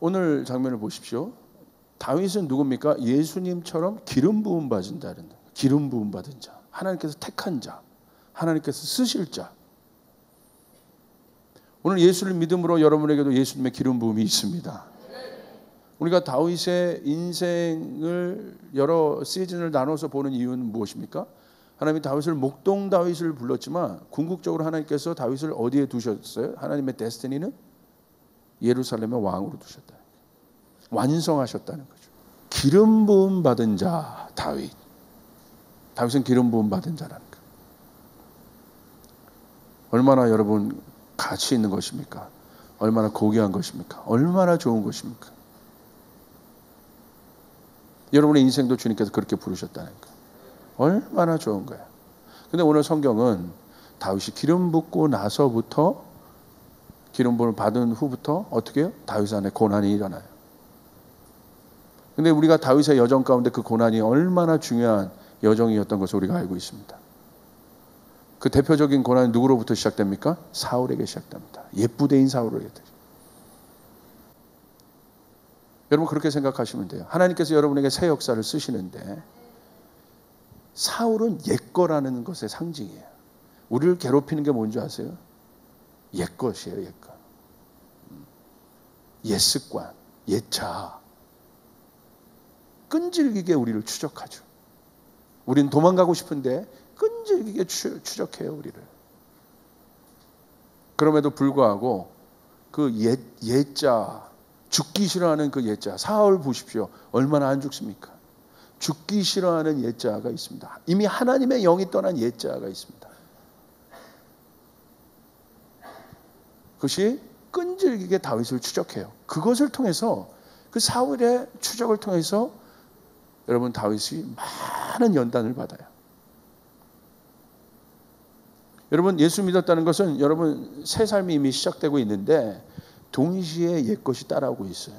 오늘 장면을 보십시오. 다윗은 누굽니까? 예수님처럼 기름 부음 받은 자는, 기름 부음 받은 자, 하나님께서 택한 자, 하나님께서 쓰실 자. 오늘 예수를 믿음으로 여러분에게도 예수님의 기름 부음이 있습니다. 우리가 다윗의 인생을 여러 시즌을 나눠서 보는 이유는 무엇입니까? 하나님이 다윗을 목동 다윗을 불렀지만 궁극적으로 하나님께서 다윗을 어디에 두셨어요? 하나님의 데스티니는 예루살렘의 왕으로 두셨다. 완성하셨다는 거죠. 기름 부음 받은 자 다윗. 다윗은 기름 부음 받은 자라는 거. 얼마나 여러분 가치 있는 것입니까? 얼마나 고귀한 것입니까? 얼마나 좋은 것입니까? 여러분의 인생도 주님께서 그렇게 부르셨다는 거. 얼마나 좋은 거예요. 근데 오늘 성경은 다윗이 기름 붓고 나서부터, 기름 부음을 받은 후부터 어떻게 해요? 다윗 안에 고난이 일어나요. 근데 우리가 다윗의 여정 가운데 그 고난이 얼마나 중요한 여정이었던 것을 우리가 알고 있습니다. 그 대표적인 고난이 누구로부터 시작됩니까? 사울에게 시작됩니다. 옛부대인 사울에게. 여러분 그렇게 생각하시면 돼요. 하나님께서 여러분에게 새 역사를 쓰시는데 사울은 옛거라는 것의 상징이에요. 우리를 괴롭히는 게 뭔지 아세요? 옛것이에요. 옛것. 옛습관, 옛자. 끈질기게 우리를 추적하죠. 우리는 도망가고 싶은데 끈질기게 추적해요. 우리를. 그럼에도 불구하고 그 옛자, 죽기 싫어하는 그 옛자, 사울 보십시오. 얼마나 안 죽습니까? 죽기 싫어하는 옛자가 있습니다. 이미 하나님의 영이 떠난 옛자가 있습니다. 그것이 끈질기게 다윗을 추적해요. 그것을 통해서, 그 사울의 추적을 통해서 여러분 다윗이 많은 연단을 받아요. 여러분 예수 믿었다는 것은 여러분 새 삶이 이미 시작되고 있는데 동시에 옛것이 따라오고 있어요.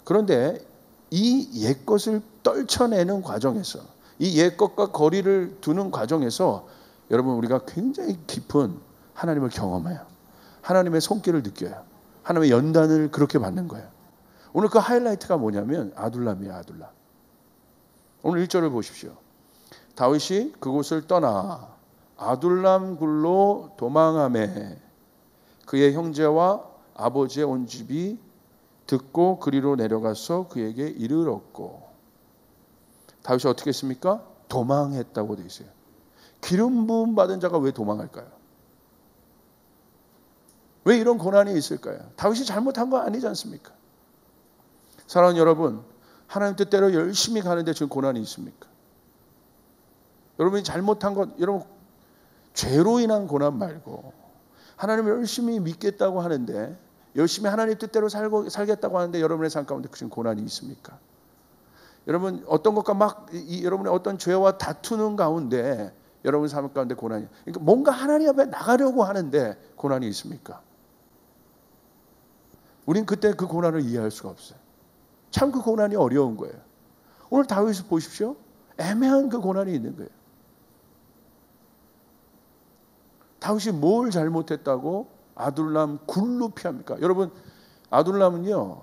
그런데 이 옛것을 떨쳐내는 과정에서, 이 옛것과 거리를 두는 과정에서 여러분 우리가 굉장히 깊은 하나님을 경험해요. 하나님의 손길을 느껴요. 하나님의 연단을 그렇게 받는 거예요. 오늘 그 하이라이트가 뭐냐면 아둘람이에요. 아둘람. 오늘 1절을 보십시오. 다윗이 그곳을 떠나 아둘람 굴로 도망하매 그의 형제와 아버지의 온 집이 듣고 그리로 내려가서 그에게 이르렀고. 다윗이 어떻게 했습니까? 도망했다고 되어 있어요. 기름 부음 받은 자가 왜 도망할까요? 왜 이런 고난이 있을까요? 다윗이 잘못한 거 아니지 않습니까? 사랑하는 여러분, 하나님 뜻대로 열심히 가는데 지금 고난이 있습니까? 여러분이 잘못한 것, 여러분 죄로 인한 고난 말고 하나님을 열심히 믿겠다고 하는데, 열심히 하나님 뜻대로 살겠다고 하는데 여러분의 삶 가운데 지금 고난이 있습니까? 여러분 어떤 것과 막 여러분의 어떤 죄와 다투는 가운데 여러분 삶 가운데 고난이, 그러니까 뭔가 하나님 앞에 나가려고 하는데 고난이 있습니까? 우린 그때 그 고난을 이해할 수가 없어요. 참 그 고난이 어려운 거예요. 오늘 다윗을 보십시오. 애매한 그 고난이 있는 거예요. 다윗이 뭘 잘못했다고 아둘람 굴로 피합니까? 여러분 아둘람은요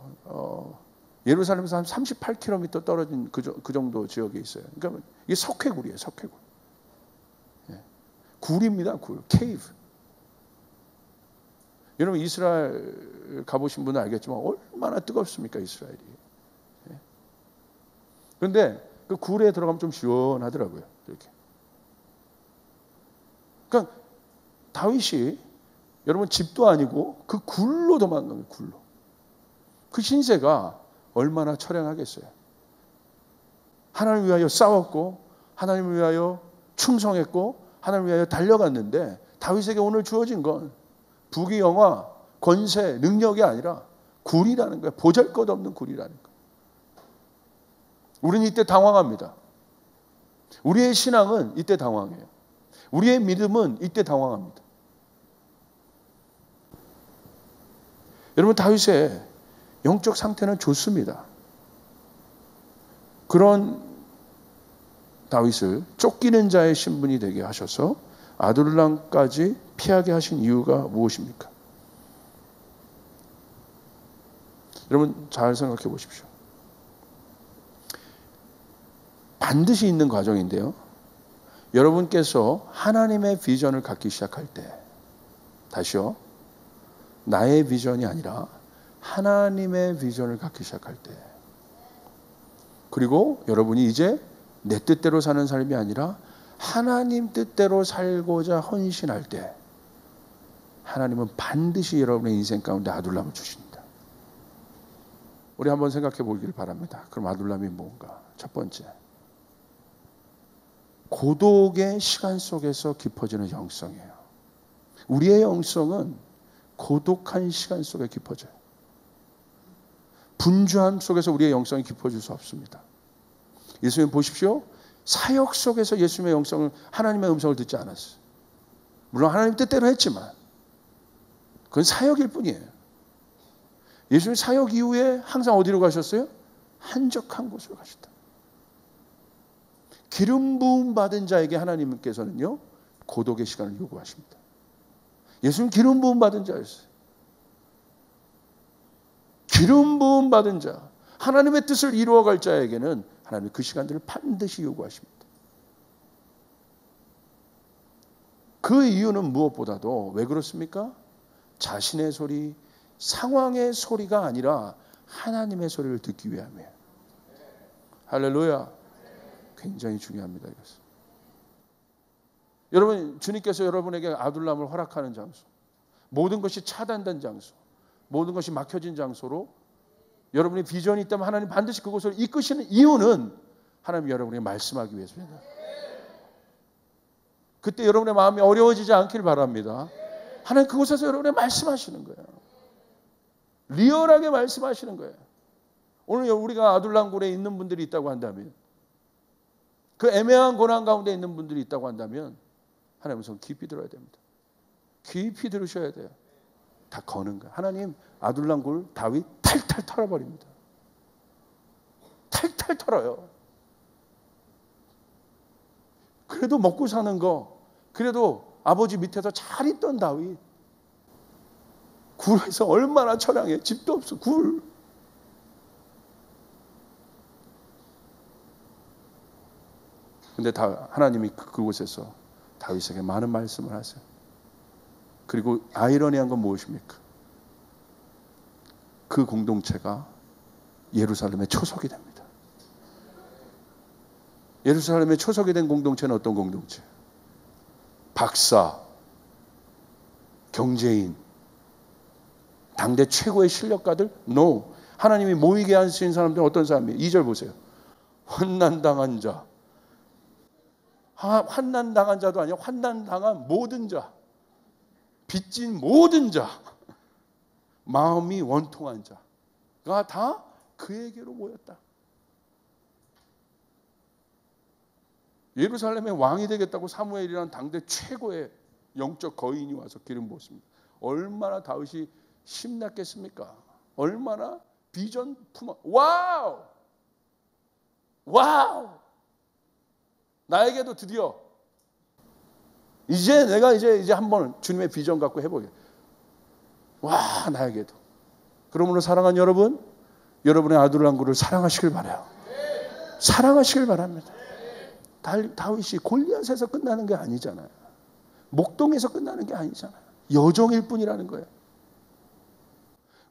예루살렘에서 한 38km 떨어진 그 정도 지역에 있어요. 그러니까 이게 석회굴이에요. 석회굴. 예. 굴입니다. 굴. 케이브. 여러분 이스라엘 가보신 분은 알겠지만 얼마나 뜨겁습니까? 이스라엘이. 예. 그런데 그 굴에 들어가면 좀 시원하더라고요. 이렇게. 그러니까 다윗이 여러분 집도 아니고 그 굴로 도망간 거예요. 굴로. 그 신세가 얼마나 처량하겠어요. 하나님을 위하여 싸웠고 하나님을 위하여 충성했고 하나님을 위하여 달려갔는데 다윗에게 오늘 주어진 건 부귀영화, 권세, 능력이 아니라 굴이라는 거예요. 보잘것없는 굴이라는 거예요. 우리는 이때 당황합니다. 우리의 신앙은 이때 당황해요. 우리의 믿음은 이때 당황합니다. 여러분 다윗의 영적 상태는 좋습니다. 그런 다윗을 쫓기는 자의 신분이 되게 하셔서 아둘람까지 피하게 하신 이유가 무엇입니까? 여러분 잘 생각해 보십시오. 반드시 있는 과정인데요. 여러분께서 하나님의 비전을 갖기 시작할 때, 다시요, 나의 비전이 아니라 하나님의 비전을 갖기 시작할 때, 그리고 여러분이 이제 내 뜻대로 사는 삶이 아니라 하나님 뜻대로 살고자 헌신할 때, 하나님은 반드시 여러분의 인생 가운데 아둘람을 주십니다. 우리 한번 생각해 보길 바랍니다. 그럼 아둘람이 뭔가? 첫 번째, 고독의 시간 속에서 깊어지는 영성이에요. 우리의 영성은 고독한 시간 속에 깊어져요. 분주함 속에서 우리의 영성이 깊어질 수 없습니다. 예수님 보십시오. 사역 속에서 예수님의 영성을, 하나님의 음성을 듣지 않았어요. 물론 하나님 뜻대로 했지만 그건 사역일 뿐이에요. 예수님 사역 이후에 항상 어디로 가셨어요? 한적한 곳으로 가셨다. 기름 부음 받은 자에게 하나님께서는요, 고독의 시간을 요구하십니다. 예수님 기름 부음 받은 자였어요. 기름 부음 받은 자, 하나님의 뜻을 이루어갈 자에게는 하나님이 그 시간들을 반드시 요구하십니다. 그 이유는 무엇보다도 왜 그렇습니까? 자신의 소리, 상황의 소리가 아니라 하나님의 소리를 듣기 위함이에요. 할렐루야. 굉장히 중요합니다. 이것은. 여러분, 주님께서 여러분에게 아둘람을 허락하는 장소, 모든 것이 차단된 장소, 모든 것이 막혀진 장소로 여러분의 비전이 있다면 하나님 반드시 그곳을 이끄시는 이유는 하나님 여러분에게 말씀하기 위해서입니다. 그때 여러분의 마음이 어려워지지 않길 바랍니다. 하나님 그곳에서 여러분에게 말씀하시는 거예요. 리얼하게 말씀하시는 거예요. 오늘 우리가 아둘람굴에 있는 분들이 있다고 한다면, 그 애매한 고난 가운데 있는 분들이 있다고 한다면 하나님의 성 깊이 들어야 됩니다. 깊이 들으셔야 돼요. 다 거는 거예요. 하나님 아둘람굴 다윗 탈탈 털어버립니다. 탈탈 털어요. 그래도 먹고 사는 거, 그래도 아버지 밑에서 잘 있던 다윗, 굴에서 얼마나 처량해. 집도 없어. 굴. 근데 하나님이 그곳에서 다윗에게 많은 말씀을 하세요. 그리고 아이러니한 건 무엇입니까? 그 공동체가 예루살렘의 초석이 됩니다. 예루살렘의 초석이 된 공동체는 어떤 공동체? 박사, 경제인, 당대 최고의 실력가들? No. 하나님이 모이게 하신 사람들은 어떤 사람이에요? 2절 보세요. 환난당한 자. 환난당한 자도 아니야. 환난당한 모든 자. 빚진 모든 자. 마음이 원통한 자가 다 그에게로 모였다. 예루살렘의 왕이 되겠다고 사무엘이라는 당대 최고의 영적 거인이 와서 기름 부었습니다. 얼마나 다윗이 심났겠습니까? 얼마나 비전 품어. 와우! 와우! 나에게도 드디어 내가 이제 한번 주님의 비전 갖고 해보게. 와, 나에게도. 그러므로 사랑하는 여러분, 여러분의 아둘람굴을 사랑하시길 바라요. 사랑하시길 바랍니다. 다윗이 골리앗에서 끝나는 게 아니잖아요. 목동에서 끝나는 게 아니잖아요. 여정일 뿐이라는 거예요.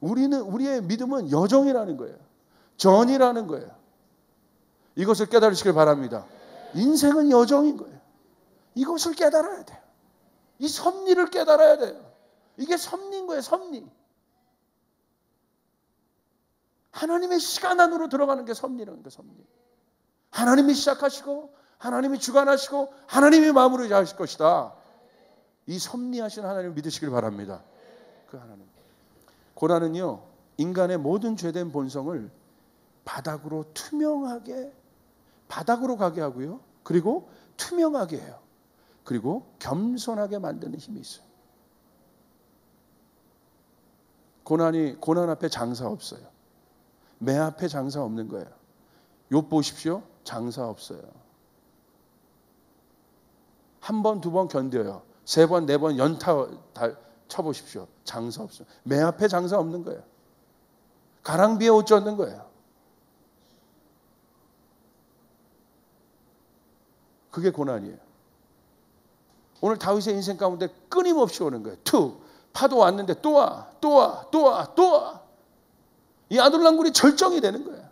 우리의 믿음은 여정이라는 거예요. 전이라는 거예요. 이것을 깨달으시길 바랍니다. 인생은 여정인 거예요. 이것을 깨달아야 돼요. 이 섭리를 깨달아야 돼요. 이게 섭리인 거예요. 섭리. 하나님의 시간 안으로 들어가는 게 섭리라는 거예요. 섭리. 하나님이 시작하시고 하나님이 주관하시고 하나님이 마무리 하실 것이다. 이 섭리하신 하나님을 믿으시길 바랍니다. 그 하나님. 고난은요, 인간의 모든 죄된 본성을 바닥으로 가게 하고요. 그리고 투명하게 해요. 그리고 겸손하게 만드는 힘이 있어요. 고난 앞에 장사 없어요. 매 앞에 장사 없는 거예요. 욥 보십시오. 장사 없어요. 한 번, 두 번 견뎌요. 세 번, 네 번 연타 쳐보십시오. 장사 없어요. 매 앞에 장사 없는 거예요. 가랑비에 옷 젖는 거예요. 그게 고난이에요. 오늘 다윗의 인생 가운데 끊임없이 오는 거예요. 파도 왔는데 또 와. 이 아둘람굴이 절정이 되는 거예요.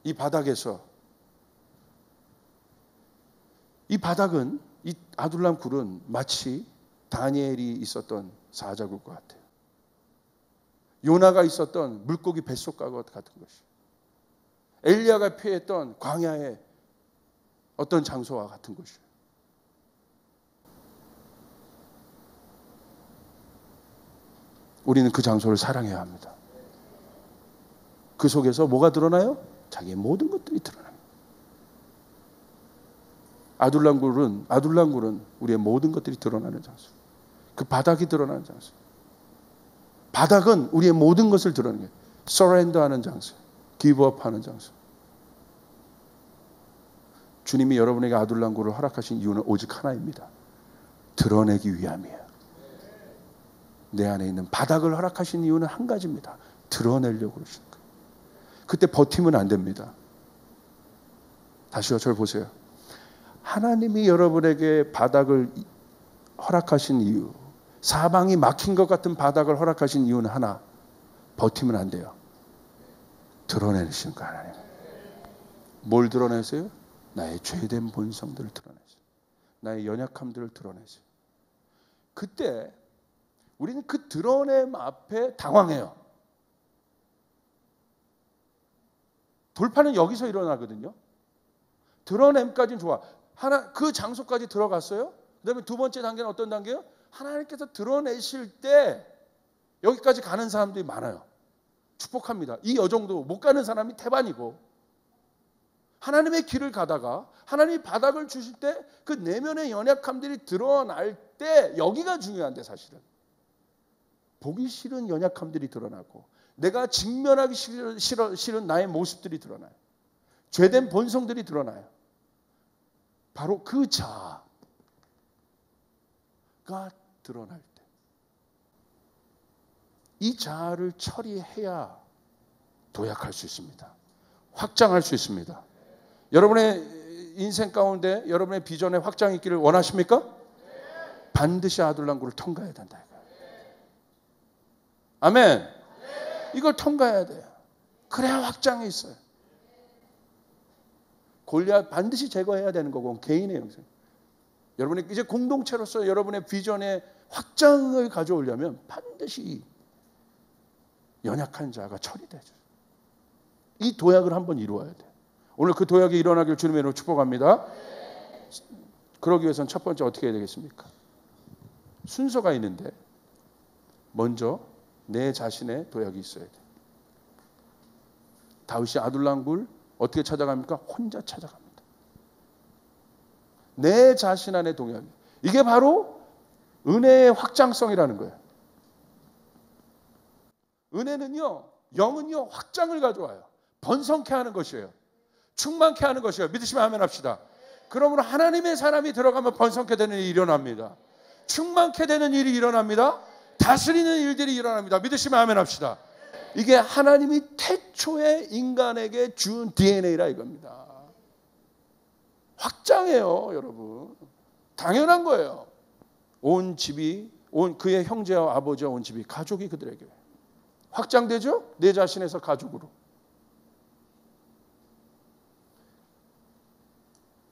이 바닥에서, 이 바닥은, 이 아둘람굴은 마치 다니엘이 있었던 사자굴과 같아요. 요나가 있었던 물고기 뱃속과 같은 것이, 엘리야가 피했던 광야의 어떤 장소와 같은 것이에요. 우리는 그 장소를 사랑해야 합니다. 그 속에서 뭐가 드러나요? 자기의 모든 것들이 드러납니다. 아둘람굴은 우리의 모든 것들이 드러나는 장소. 그 바닥이 드러나는 장소. 바닥은 우리의 모든 것을 드러내는 거예요. 서렌더하는 장소, 기브업하는 장소. 주님이 여러분에게 아둘람굴을 허락하신 이유는 오직 하나입니다. 드러내기 위함이에요. 내 안에 있는 바닥을 허락하신 이유는 한 가지입니다. 드러내려고 그러시는 거예요. 그때 버티면 안 됩니다. 다시요, 저를 보세요. 하나님이 여러분에게 바닥을 허락하신 이유, 사방이 막힌 것 같은 바닥을 허락하신 이유는 하나, 버티면 안 돼요. 드러내시는 거예요, 하나님. 뭘 드러내세요? 나의 죄된 본성들을 드러내세요. 나의 연약함들을 드러내세요. 그때 우리는 그 드러냄 앞에 당황해요. 돌파는 여기서 일어나거든요. 드러냄까지는 좋아. 그 장소까지 들어갔어요. 그 다음에 두 번째 단계는 어떤 단계예요? 하나님께서 드러내실 때 여기까지 가는 사람들이 많아요. 축복합니다. 이 여정도 못 가는 사람이 태반이고, 하나님의 길을 가다가 하나님이 바닥을 주실 때 그 내면의 연약함들이 드러날 때, 여기가 중요한데 사실은 보기 싫은 연약함들이 드러나고, 내가 직면하기 싫은 나의 모습들이 드러나요. 죄된 본성들이 드러나요. 바로 그 자아가 드러날 때, 이 자아를 처리해야 도약할 수 있습니다. 확장할 수 있습니다. 여러분의 인생 가운데 여러분의 비전에 확장이 있기를 원하십니까? 반드시 아둘람굴을 통과해야 된다. 아멘. 이걸 통과해야 돼요. 그래야 확장이 있어요. 골리앗 반드시 제거해야 되는 거고, 개인의 영생. 여러분이 이제 공동체로서 여러분의 비전에 확장을 가져오려면 반드시 연약한 자가 처리되죠. 이 도약을 한번 이루어야 돼요. 오늘 그 도약이 일어나길 주님의 이름으로 축복합니다. 그러기 위해서는 첫 번째 어떻게 해야 되겠습니까? 순서가 있는데, 먼저 내 자신의 도약이 있어야 돼요. 다윗이 아둘람굴 어떻게 찾아갑니까? 혼자 찾아갑니다. 내 자신 안의 동약. 이게 바로 은혜의 확장성이라는 거예요. 은혜는요, 영은요, 확장을 가져와요. 번성케 하는 것이에요. 충만케 하는 것이에요. 믿으시면 아멘 합시다. 그러므로 하나님의 사람이 들어가면 번성케 되는 일이 일어납니다. 충만케 되는 일이 일어납니다. 다스리는 일들이 일어납니다. 믿으시면 아멘 합시다. 이게 하나님이 태초에 인간에게 준 DNA라 이겁니다. 확장해요, 여러분. 당연한 거예요. 온 집이, 그의 형제와 아버지와 온 집이, 가족이 그들에게 확장되죠? 내 자신에서 가족으로.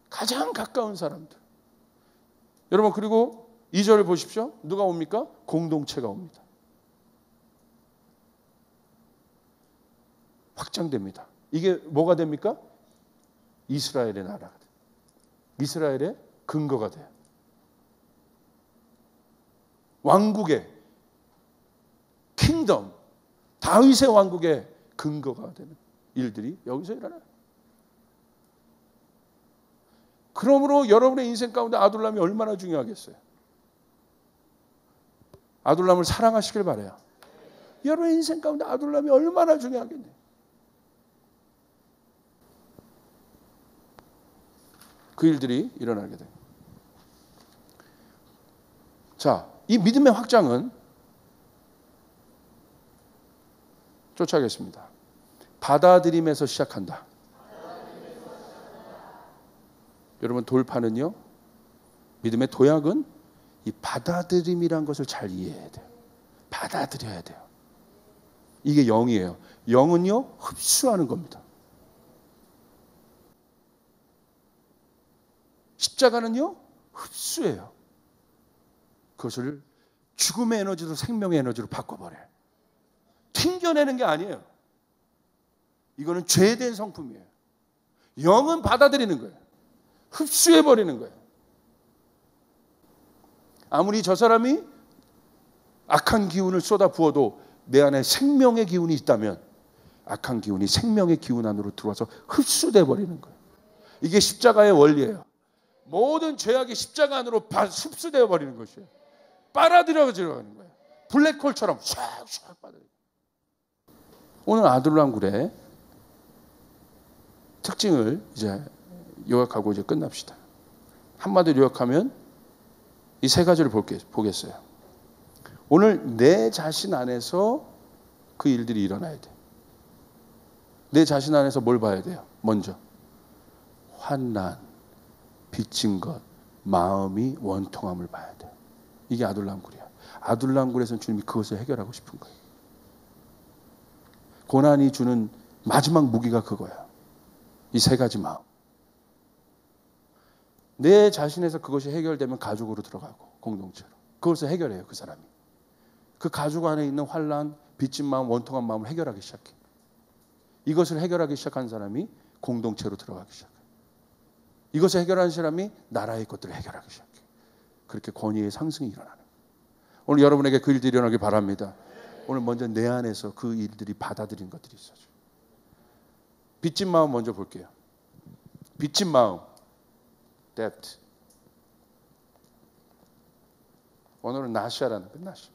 가장 가까운 사람들. 여러분, 그리고 2절을 보십시오. 누가 옵니까? 공동체가 옵니다. 확장됩니다. 이게 뭐가 됩니까? 이스라엘의 나라가 돼요. 이스라엘의 근거가 돼요. 왕국의 킹덤, 다윗의 왕국의 근거가 되는 일들이 여기서 일어나요. 그러므로 여러분의 인생 가운데 아둘람이 얼마나 중요하겠어요? 아둘람을 사랑하시길 바라요. 여러분의 인생 가운데 아둘람이 얼마나 중요하겠네요. 그 일들이 일어나게 돼요. 자, 이 믿음의 확장은 쫓아가겠습니다. 받아들임에서 시작한다. 여러분, 돌파는요, 믿음의 도약은 이 받아들임이란 것을 잘 이해해야 돼요. 받아들여야 돼요. 이게 영이에요. 영은요, 흡수하는 겁니다. 십자가는요, 흡수해요. 그것을 죽음의 에너지로 생명의 에너지로 바꿔버려요. 튕겨내는 게 아니에요. 이거는 죄된 성품이에요. 영은 받아들이는 거예요. 흡수해버리는 거예요. 아무리 저 사람이 악한 기운을 쏟아 부어도 내 안에 생명의 기운이 있다면 악한 기운이 생명의 기운 안으로 들어와서 흡수돼 버리는 거예요. 이게 십자가의 원리예요. 모든 죄악이 십자가 안으로 흡수되어 버리는 것이에요. 빨아들여지는 거예요. 블랙홀처럼 샥샥 빨아들여요. 오늘 아둘람굴의 특징을 이제 요약하고 이제 끝납시다. 한마디로 요약하면 이 세 가지를 보겠어요. 오늘 내 자신 안에서 그 일들이 일어나야 돼. 내 자신 안에서 뭘 봐야 돼요? 먼저 환난, 빚진 것, 마음이 원통함을 봐야 돼. 이게 아둘람굴이야. 아둘람굴에서는 주님이 그것을 해결하고 싶은 거예요. 고난이 주는 마지막 무기가 그거야. 이 세 가지 마음. 내 자신에서 그것이 해결되면 가족으로 들어가고 공동체로. 그것을 해결해요, 그 사람이. 그 가족 안에 있는 환난, 빚진 마음, 원통한 마음을 해결하기 시작해. 이것을 해결하기 시작한 사람이 공동체로 들어가기 시작해. 이것을 해결하는 사람이 나라의 것들을 해결하기 시작해. 그렇게 권위의 상승이 일어나는 거예요. 오늘 여러분에게 그 일들이 일어나길 바랍니다. 오늘 먼저 내 안에서 그 일들이 받아들인 것들이 있어요. 빚진 마음 먼저 볼게요. 빚진 마음, debt. 오늘은 나시아라는 거예요. 나시아.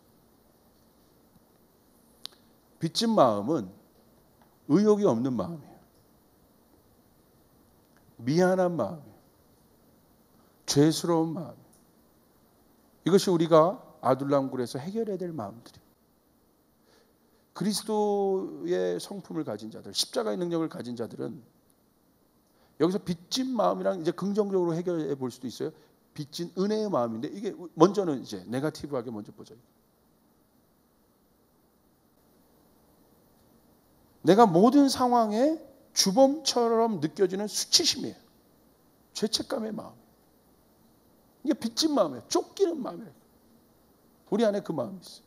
빚진 마음은 의욕이 없는 마음이에요. 미안한 마음이에요. 죄스러운 마음이에요. 이것이 우리가 아둘람굴에서 해결해야 될 마음들이에요. 그리스도의 성품을 가진 자들, 십자가의 능력을 가진 자들은 여기서 빚진 마음이랑 이제 긍정적으로 해결해 볼 수도 있어요. 빚진 은혜의 마음인데 이게 먼저는 이제 네거티브하게 먼저 보자. 내가 모든 상황에 주범처럼 느껴지는 수치심이에요. 죄책감의 마음. 이게 빚진 마음이에요. 쫓기는 마음이에요. 우리 안에 그 마음이 있어요.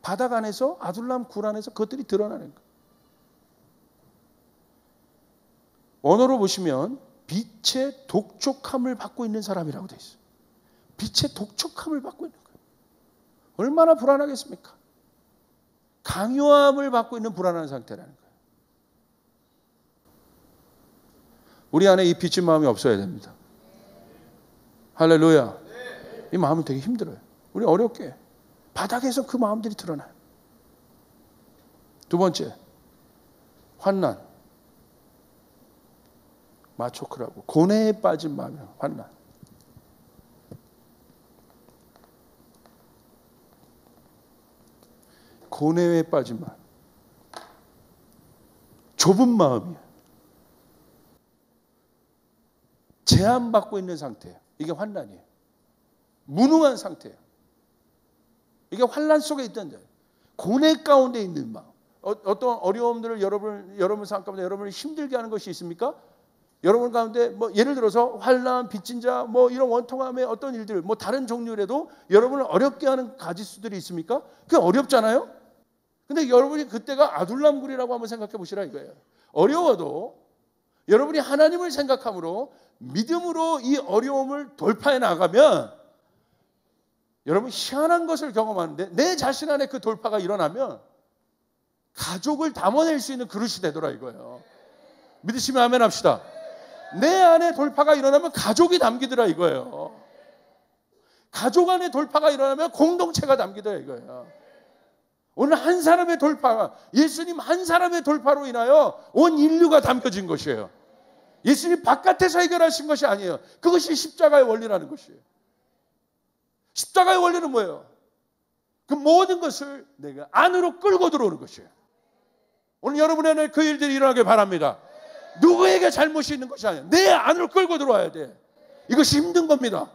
바닥 안에서 아둘람 굴 안에서 그것들이 드러나는 거예요. 언어로 보시면 빛의 독촉함을 받고 있는 사람이라고 되어 있어요. 빛의 독촉함을 받고 있는 거예요. 얼마나 불안하겠습니까? 강요함을 받고 있는 불안한 상태라는 거예요. 우리 안에 이 빚진 마음이 없어야 됩니다. 할렐루야. 이 마음은 되게 힘들어요. 우리 어렵게 바닥에서 그 마음들이 드러나요. 두 번째, 환난. 마초크라고 고뇌에 빠진 마음이에요. 환난. 고뇌에 빠진 마음. 좁은 마음이에요. 제한받고 있는 상태예요. 이게 환난이에요. 무능한 상태예요. 이게 환난 속에 있던데 고뇌 가운데 있는 마음. 어떤 어려움들을 여러분 삶 가운데 여러분을 힘들게 하는 것이 있습니까? 여러분 가운데 뭐 예를 들어서 환난, 빚진 자, 뭐 이런 원통함의 어떤 일들, 뭐 다른 종류라도 여러분을 어렵게 하는 가지수들이 있습니까? 그게 어렵잖아요. 근데 여러분이 그때가 아둘람굴이라고 한번 생각해 보시라 이거예요. 어려워도 여러분이 하나님을 생각함으로 믿음으로 이 어려움을 돌파해 나가면 여러분 희한한 것을 경험하는데 내 자신 안에 그 돌파가 일어나면 가족을 담아낼 수 있는 그릇이 되더라 이거예요. 믿으시면 아멘 합시다. 내 안에 돌파가 일어나면 가족이 담기더라 이거예요. 가족 안에 돌파가 일어나면 공동체가 담기더라 이거예요. 오늘 한 사람의 돌파가 예수님 한 사람의 돌파로 인하여 온 인류가 담겨진 것이에요. 예수님 바깥에서 해결하신 것이 아니에요. 그것이 십자가의 원리라는 것이에요. 십자가의 원리는 뭐예요? 그 모든 것을 내가 안으로 끌고 들어오는 것이에요. 오늘 여러분의 안에 그 일들이 일어나길 바랍니다. 누구에게 잘못이 있는 것이 아니야. 내 안으로 끌고 들어와야 돼. 이것이 힘든 겁니다.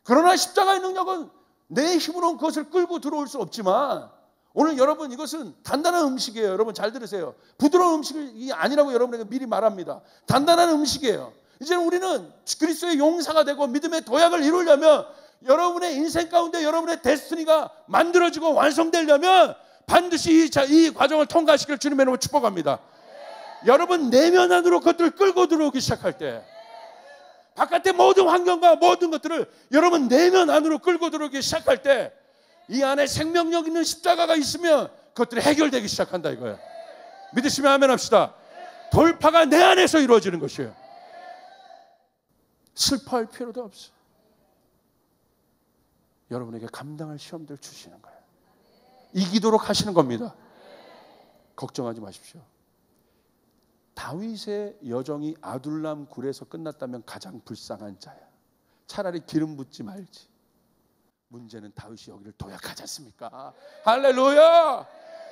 그러나 십자가의 능력은 내 힘으로는 그것을 끌고 들어올 수 없지만 오늘 여러분 이것은 단단한 음식이에요. 여러분 잘 들으세요. 부드러운 음식이 아니라고 여러분에게 미리 말합니다. 단단한 음식이에요. 이제 우리는 그리스도의 용사가 되고 믿음의 도약을 이루려면 여러분의 인생 가운데 여러분의 데스티니가 만들어지고 완성되려면 반드시 이 과정을 통과시킬 주님의 이름으로 축복합니다. 여러분 내면 안으로 그것들을 끌고 들어오기 시작할 때 바깥의 모든 환경과 모든 것들을 여러분 내면 안으로 끌고 들어오기 시작할 때 이 안에 생명력 있는 십자가가 있으면 그것들이 해결되기 시작한다 이거예요. 믿으시면 아멘 합시다. 돌파가 내 안에서 이루어지는 것이에요. 슬퍼할 필요도 없어요. 여러분에게 감당할 시험들 주시는 거예요. 이기도록 하시는 겁니다. 걱정하지 마십시오. 다윗의 여정이 아둘람 굴에서 끝났다면 가장 불쌍한 자야. 차라리 기름 붓지 말지. 문제는 다윗이 여기를 도약하지 않습니까? 할렐루야!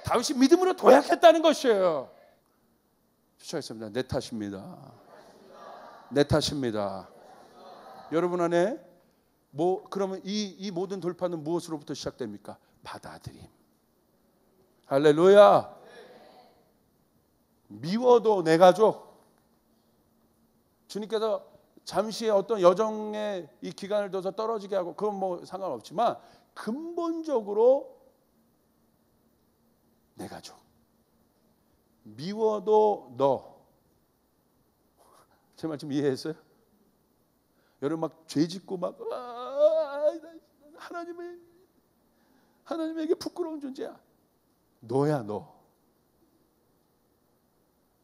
다윗이 믿음으로 도약했다는 것이에요. 추천했습니다. 내 탓입니다. 내 탓입니다. 여러분 안에 그러면 이 모든 돌파는 무엇으로부터 시작됩니까? 받아들임. 할렐루야! 미워도 내 가족. 주님께서 잠시의 어떤 여정의 이 기간을 둬서 떨어지게 하고 그건 상관없지만 근본적으로 내 가족. 미워도 너. 제 말 좀 이해했어요? 여러분 막 죄짓고 막 하나님에게 부끄러운 존재야. 너야 너.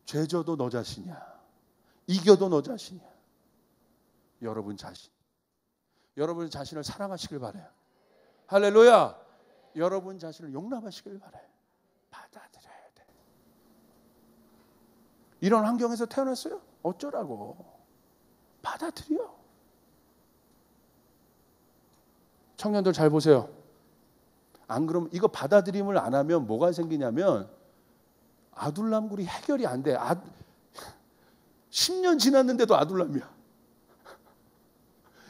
죄져도 너 자신이야. 이겨도 너 자신이야. 여러분 자신을 사랑하시길 바라요. 할렐루야. 여러분 자신을 용납하시길 바라요. 받아들여야 돼. 이런 환경에서 태어났어요? 어쩌라고. 받아들여. 청년들 잘 보세요. 안 그러면 이거 받아들임을 안 하면 뭐가 생기냐면 아둘람굴이 해결이 안 돼. 10년 지났는데도 아둘람이야.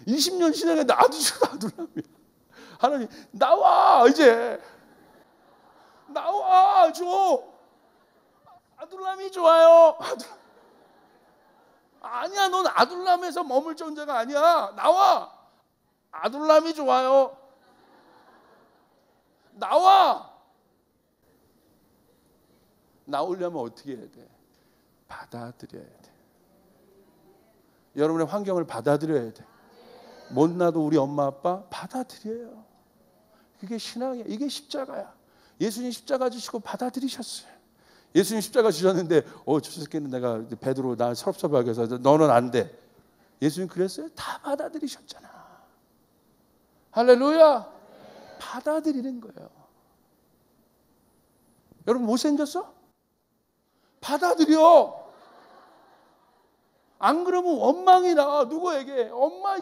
20년 지났는데 아둘람이야. 하나님 나와 이제. 나와 좀. 아둘람이 좋아요. 아니야 넌 아둘람에서 머물 존재가 아니야. 나와. 아둘람이 좋아요. 나와. 나오려면 어떻게 해야 돼? 받아들여야 돼. 여러분의 환경을 받아들여야 돼. 못나도 우리 엄마 아빠 받아들여요. 그게 신앙이야. 이게 십자가야. 예수님 십자가 지시고 받아들이셨어요. 예수님 십자가 지셨는데 저 새끼는 내가 베드로 나 섭섭하게 해서 너는 안 돼. 예수님 그랬어요? 다 받아들이셨잖아. 할렐루야. 받아들이는 거예요. 여러분 못생겼어? 받아들여. 안 그러면 원망이 나. 누구에게? 엄마,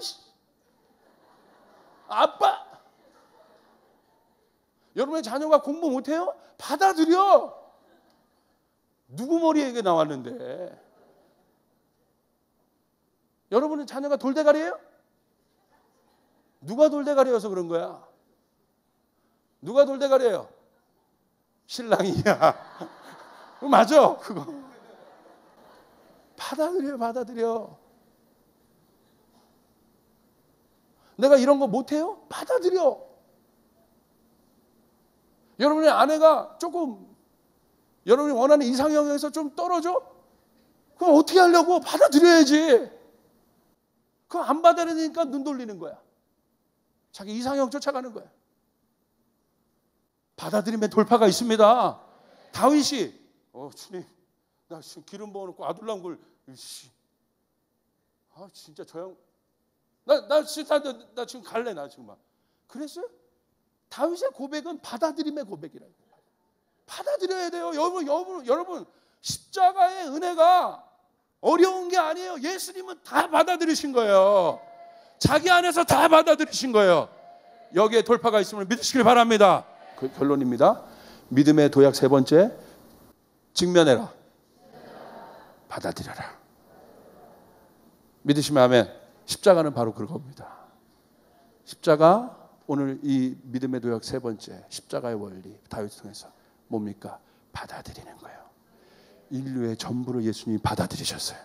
아빠. 여러분의 자녀가 공부 못해요? 받아들여. 누구 머리에게 나왔는데? 여러분의 자녀가 돌대가리예요? 누가 돌대가리여서 그런 거야? 누가 돌대가리예요? 신랑이야. 맞아 그거. 받아들여. 내가 이런 거 못해요? 받아들여. 여러분의 아내가 조금 여러분이 원하는 이상형에서 좀 떨어져? 그럼 어떻게 하려고? 받아들여야지. 그거 안 받아들이니까 눈 돌리는 거야. 자기 이상형 쫓아가는 거야. 받아들임의 돌파가 있습니다. 다윗이 주님 나 지금 기름 부어놓고 아둘람굴 진짜 저 형 나 지금 갈래 나 지금 막 그랬어요? 다윗의 고백은 받아들임의 고백이라고. 받아들여야 돼요. 여러분 십자가의 은혜가 어려운 게 아니에요. 예수님은 다 받아들이신 거예요. 자기 안에서 다 받아들이신 거예요. 여기에 돌파가 있음을 믿으시길 바랍니다. 그 결론입니다. 믿음의 도약 세 번째, 직면해라. 받아들여라. 믿으시면 아멘. 십자가는 바로 그겁니다. 십자가, 오늘 이 믿음의 도약 세 번째, 십자가의 원리, 다윗을 통해서 뭡니까? 받아들이는 거예요. 인류의 전부를 예수님이 받아들이셨어요.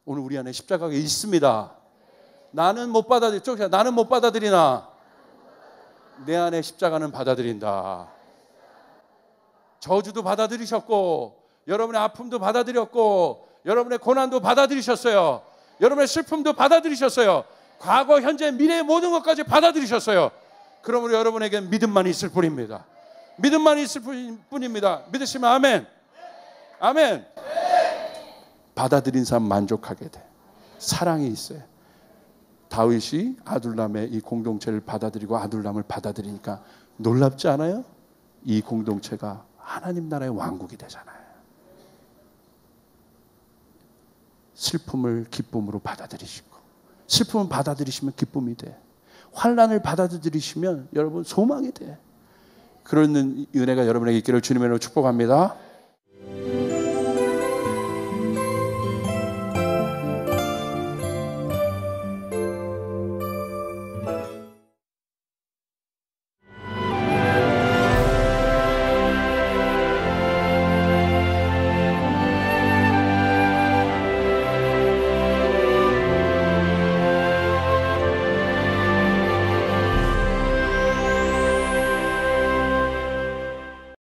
오늘 우리 안에 십자가가 있습니다. 나는 못 받아들이나? 나는 못 받아들이나? 내 안에 십자가는 받아들인다. 저주도 받아들이셨고, 여러분의 아픔도 받아들였고, 여러분의 고난도 받아들이셨어요. 여러분의 슬픔도 받아들이셨어요. 과거, 현재, 미래의 모든 것까지 받아들이셨어요. 그러므로 여러분에게는 믿음만 있을 뿐입니다. 믿음만 있을 뿐입니다. 믿으시면 아멘. 아멘. 받아들인 사람 만족하게 돼. 사랑이 있어요. 다윗이 아둘람의 이 공동체를 받아들이고 아둘람을 받아들이니까 놀랍지 않아요? 이 공동체가 하나님 나라의 왕국이 되잖아요. 슬픔을 기쁨으로 받아들이시고, 슬픔을 받아들이시면 기쁨이 돼. 환난을 받아들이시면 여러분 소망이 돼. 그런 은혜가 여러분에게 있기를 주님의 이름으로 축복합니다.